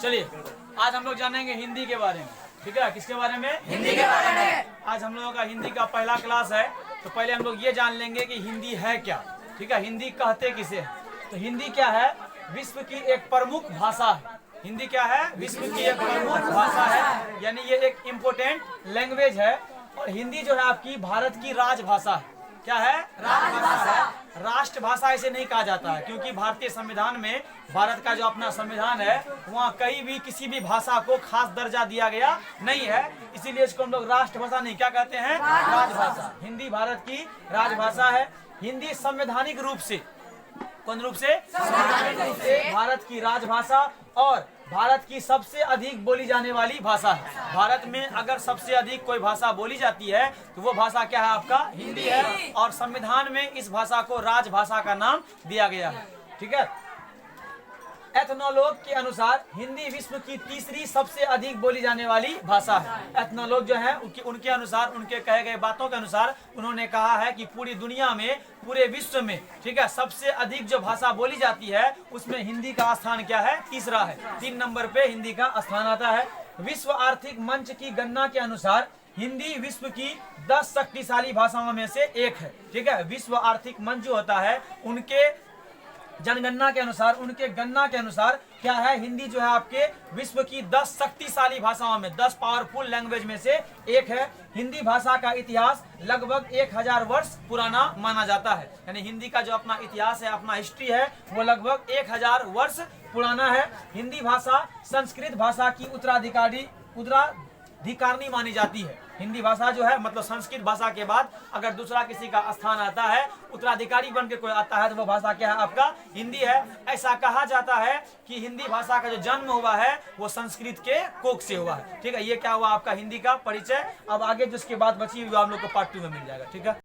चलिए आज हम लोग जानेंगे हिंदी के बारे में। ठीक है, किसके बारे में? हिंदी के बारे में। आज हम लोगों का हिंदी का पहला क्लास है, तो पहले हम लोग ये जान लेंगे कि हिंदी है क्या। ठीक है, हिंदी कहते किसे है? तो हिंदी क्या है? विश्व की एक प्रमुख भाषा है। हिंदी क्या है? विश्व की एक प्रमुख भाषा है, यानी ये एक इम्पोर्टेंट लैंग्वेज है। और हिंदी जो है आपकी भारत की राजभाषा है। क्या है? राजभाषा है। राष्ट्रभाषा इसे नहीं कहा जाता है, क्योंकि भारतीय संविधान में, भारत का जो अपना संविधान है, वहाँ कहीं भी किसी भी भाषा को खास दर्जा दिया गया नहीं है। इसीलिए इसको हम लोग राष्ट्रभाषा नहीं, क्या कहते हैं? राजभाषा। हिंदी भारत की राजभाषा है। हिंदी संवैधानिक रूप से, कौन रूप से? संवैधानिक रूप से भारत की राजभाषा और भारत की सबसे अधिक बोली जाने वाली भाषा है। भारत में अगर सबसे अधिक कोई भाषा बोली जाती है तो वो भाषा क्या है? आपका हिंदी है। और संविधान में इस भाषा को राजभाषा का नाम दिया गया है। ठीक है, एथनोलॉग के अनुसार हिंदी विश्व की तीसरी सबसे अधिक बोली जाने वाली भाषा है। एथनोलॉग जो है उनके अनुसार, उनके कहे गए बातों के अनुसार उन्होंने कहा है कि पूरी दुनिया में, पूरे विश्व में, ठीक है, सबसे अधिक जो भाषा बोली जाती है उसमें हिंदी का स्थान क्या है? तीसरा है। 3 नंबर पे हिंदी का स्थान आता है। विश्व आर्थिक मंच की गणना के अनुसार हिंदी विश्व की 10 शक्तिशाली भाषाओं में से एक है। ठीक है, विश्व आर्थिक मंच जो होता है उनके जनगणना के अनुसार, उनके गणना के अनुसार क्या है? हिंदी जो है आपके विश्व की 10 शक्तिशाली भाषाओं में, 10 पावरफुल लैंग्वेज में से एक है। हिंदी भाषा का इतिहास लगभग 1000 वर्ष पुराना माना जाता है। यानी हिंदी का जो अपना इतिहास है, अपना हिस्ट्री है, वो लगभग 1000 वर्ष पुराना है। हिंदी भाषा संस्कृत भाषा की उत्तराधिकारनी मानी जाती है। हिंदी भाषा जो है, मतलब संस्कृत भाषा के बाद अगर दूसरा किसी का स्थान आता है, उत्तराधिकारी बन के कोई आता है, तो वो भाषा क्या है? आपका हिंदी है। ऐसा कहा जाता है कि हिंदी भाषा का जो जन्म हुआ है वो संस्कृत के कोख से हुआ है। ठीक है, ये क्या हुआ? आपका हिंदी का परिचय। अब आगे जिसके बाद बची हुई हम लोग को पार्ट 2 में मिल जाएगा। ठीक है।